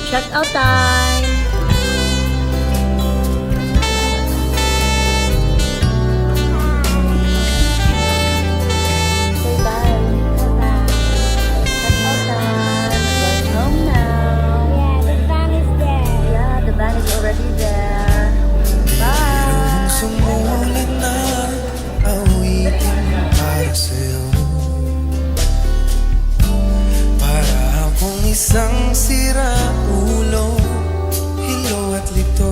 Shout out time! Say bye. Shout out time. We're going home now. Yeah, the van is there. Yeah, the van is already there. Bye! Sumulit na awitin para sa'yo. Para akong isang sira ulo, hilo at lito.